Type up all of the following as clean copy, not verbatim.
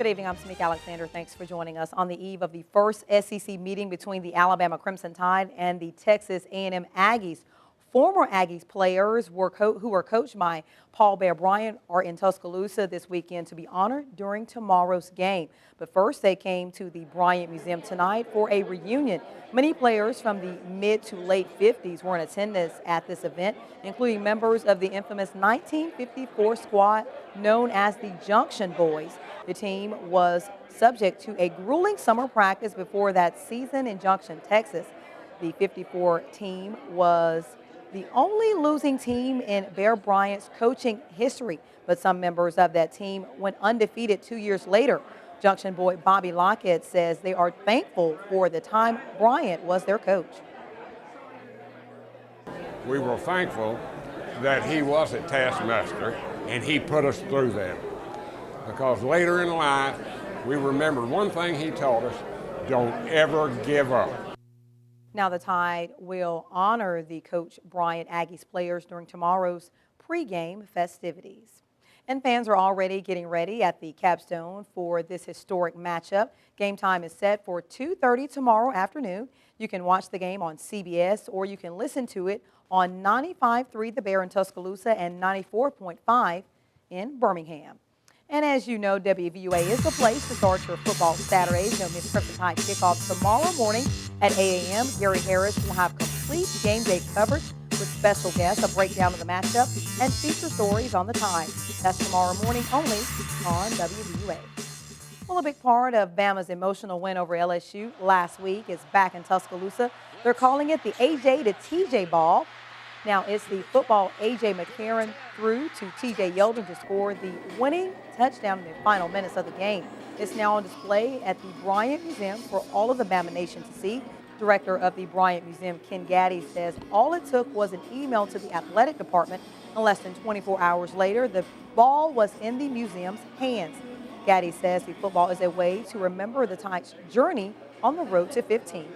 Good evening, I'm Tamika Alexander. Thanks for joining us on the eve of the first SEC meeting between the Alabama Crimson Tide and the Texas A&M Aggies. Former Aggies players who were coached by Paul Bear Bryant are in Tuscaloosa this weekend to be honored during tomorrow's game. But first, they came to the Bryant Museum tonight for a reunion. Many players from the mid to late 50s were in attendance at this event, including members of the infamous 1954 squad known as the Junction Boys. The team was subject to a grueling summer practice before that season in Junction, Texas. The 54 team was the only losing team in Bear Bryant's coaching history, but some members of that team went undefeated 2 years later. Junction boy Bobby Lockett says they are thankful for the time Bryant was their coach. We were thankful that he was a taskmaster and he put us through that. Because later in life, we remember one thing he taught us: don't ever give up. Now the Tide will honor the Coach Bryant Aggies players during tomorrow's pregame festivities. And fans are already getting ready at the capstone for this historic matchup. Game time is set for 2:30 tomorrow afternoon. You can watch the game on CBS or you can listen to it on 95.3 The Bear in Tuscaloosa and 94.5 in Birmingham. And as you know, WVUA is the place to start your football Saturdays. Don't miss Crimson Tide kickoff tomorrow morning at 8 a.m. Gary Harris will have complete game day coverage with special guests, a breakdown of the matchup, and feature stories on the Tide. That's tomorrow morning only on WVUA. Well, a big part of Bama's emotional win over LSU last week is back in Tuscaloosa. They're calling it the AJ to TJ ball. Now, it's the football A.J. McCarron threw to T.J. Yeldon to score the winning touchdown in the final minutes of the game. It's now on display at the Bryant Museum for all of the Bama Nation to see. Director of the Bryant Museum, Ken Gaddy, says all it took was an email to the athletic department, and less than 24 hours later, the ball was in the museum's hands. Gaddy says the football is a way to remember the Tide's journey on the road to 15.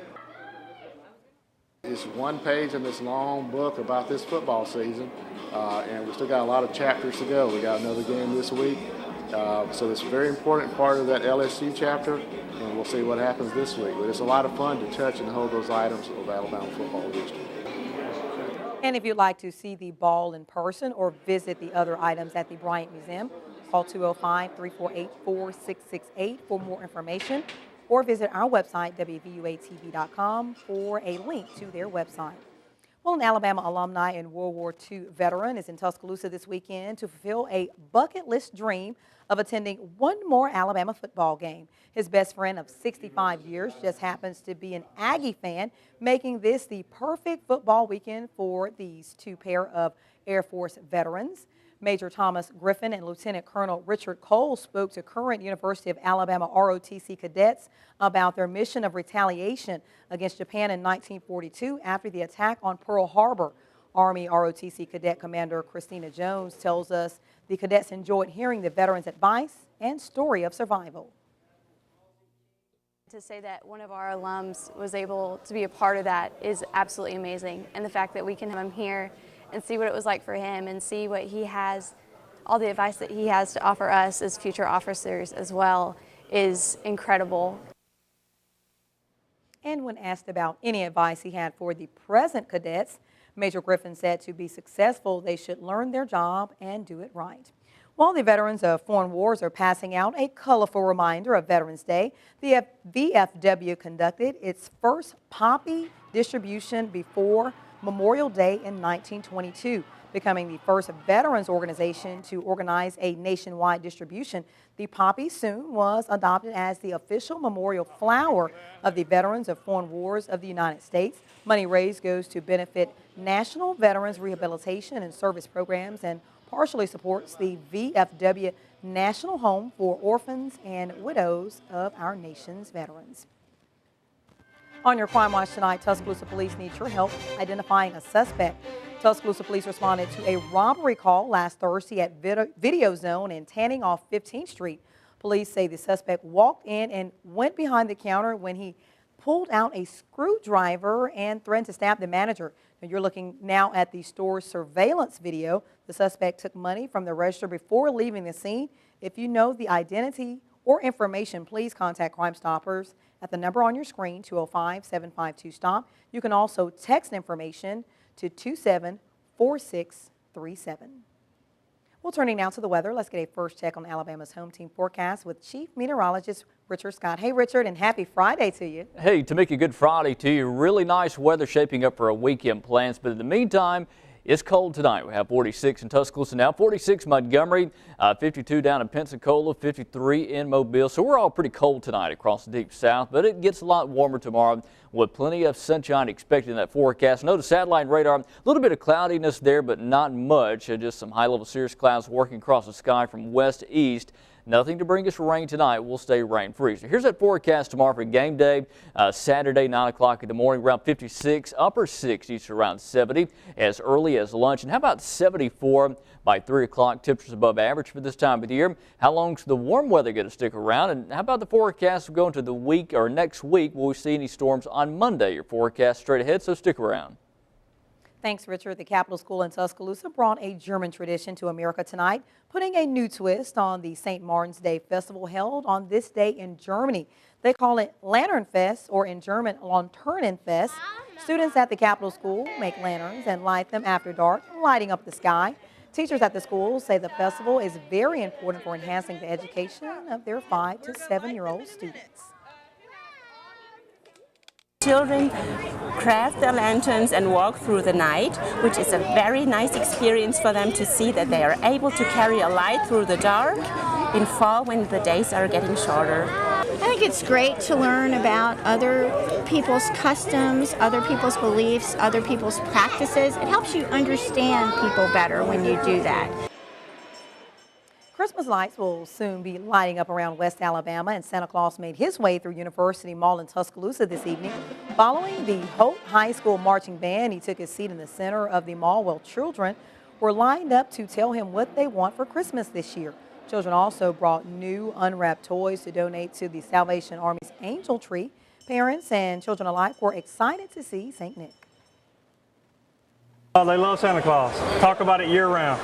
It's one page in this long book about this football season, and we still got a lot of chapters to go. We got another game this week, so it's a very important part of that LSU chapter, and we'll see what happens this week. But it's a lot of fun to touch and hold those items of Alabama football history. And if you'd like to see the ball in person or visit the other items at the Bryant Museum, call 205-348-4668 for more information, or visit our website, WVUATV.com, for a link to their website. Well, an Alabama alumni and World War II veteran is in Tuscaloosa this weekend to fulfill a bucket list dream of attending one more Alabama football game. His best friend of 65 years just happens to be an Aggie fan, making this the perfect football weekend for these two pair of Air Force veterans. Major Thomas Griffin and Lieutenant Colonel Richard Cole spoke to current University of Alabama ROTC cadets about their mission of retaliation against Japan in 1942 after the attack on Pearl Harbor. Army ROTC Cadet Commander Christina Jones tells us the cadets enjoyed hearing the veterans' advice and story of survival. To say that one of our alums was able to be a part of that is absolutely amazing, and the fact that we can have him here and see what it was like for him and see what he has, all the advice that he has to offer us as future officers as well, is incredible. And when asked about any advice he had for the present cadets, Major Griffin said to be successful, they should learn their job and do it right. While the veterans of foreign wars are passing out a colorful reminder of Veterans Day, the VFW conducted its first poppy distribution before Memorial Day in 1922. Becoming the first veterans organization to organize a nationwide distribution, the poppy soon was adopted as the official memorial flower of the veterans of foreign wars of the United States. Money raised goes to benefit National Veterans Rehabilitation and Service Programs and partially supports the VFW National Home for Orphans and Widows of our nation's veterans. On your Crime Watch tonight, Tuscaloosa police need your help identifying a suspect. Tuscaloosa police responded to a robbery call last Thursday at Video Zone in Tanning off 15th Street. Police say the suspect walked in and went behind the counter when he pulled out a screwdriver and threatened to stab the manager. Now you're looking now at the store's surveillance video. The suspect took money from the register before leaving the scene. If you know the identity or information, please contact Crime Stoppers at the number on your screen, 205-752-STOP. You can also text information to 274637. Well, turning now to the weather, let's get a first check on Alabama's home team forecast with Chief Meteorologist Richard Scott. Hey, Richard, and happy Friday to you. Hey, Tamika, good Friday to you. Really nice weather shaping up for a weekend plans, but in the meantime, it's cold tonight. We have 46 in Tuscaloosa now, 46 Montgomery, 52 down in Pensacola, 53 in Mobile. So we're all pretty cold tonight across the deep south, but it gets a lot warmer tomorrow with plenty of sunshine expected in that forecast. Notice satellite radar, a little bit of cloudiness there, but not much. Just some high-level cirrus clouds working across the sky from west to east. Nothing to bring us rain tonight. We'll stay rain-free. So here's that forecast tomorrow for game day. Saturday, 9 o'clock in the morning, around 56, upper 60s to around 70 as early as lunch. And how about 74 by 3 o'clock? Temperatures above average for this time of the year. How long's the warm weather going to stick around? And how about the forecast going to the week or next week? Will we see any storms on Monday? Your forecast straight ahead, so stick around. Thanks, Richard. The Capital School in Tuscaloosa brought a German tradition to America tonight, putting a new twist on the St. Martin's Day festival held on this day in Germany. They call it Lanternfest, or in German, Laternenfest. Students at the Capital School make lanterns and light them after dark, lighting up the sky. Teachers at the school say the festival is very important for enhancing the education of their 5 to 7-year-old students. Children craft their lanterns and walk through the night, which is a very nice experience for them to see that they are able to carry a light through the dark in fall when the days are getting shorter. I think it's great to learn about other people's customs, other people's beliefs, other people's practices. It helps you understand people better when you do that. Christmas lights will soon be lighting up around West Alabama, and Santa Claus made his way through University Mall in Tuscaloosa this evening. Following the Hope High School marching band, he took his seat in the center of the mall while children were lined up to tell him what they want for Christmas this year. Children also brought new unwrapped toys to donate to the Salvation Army's Angel Tree. Parents and children alike were excited to see St. Nick. They love Santa Claus. Talk about it year-round.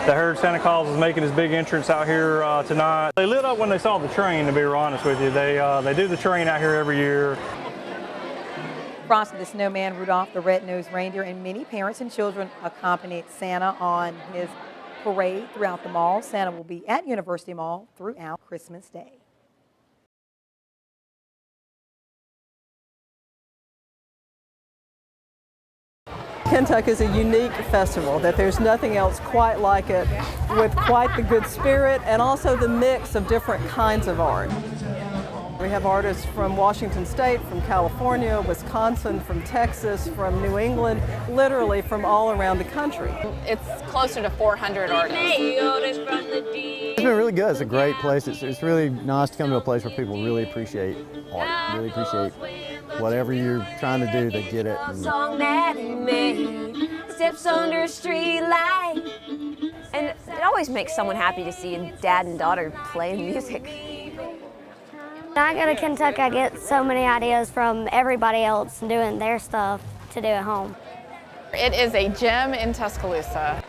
They heard Santa Claus was making his big entrance out here tonight. They lit up when they saw the train, to be real honest with you. They do the train out here every year. Frosty the Snowman, Rudolph the Red-Nosed Reindeer, and many parents and children accompanied Santa on his parade throughout the mall. Santa will be at University Mall throughout Christmas Day. Kentuck is a unique festival, that there's nothing else quite like it, with quite the good spirit and also the mix of different kinds of art. We have artists from Washington State, from California, Wisconsin, from Texas, from New England, literally from all around the country. It's closer to 400 artists. It's been really good. It's a great place. It's really nice to come to a place where people really appreciate art, really appreciate whatever you're trying to do, they get it. Song that he made, steps under a street light. And it always makes someone happy to see a dad and daughter playing music. When I go to Kentucky, I get so many ideas from everybody else doing their stuff to do at home. It is a gem in Tuscaloosa.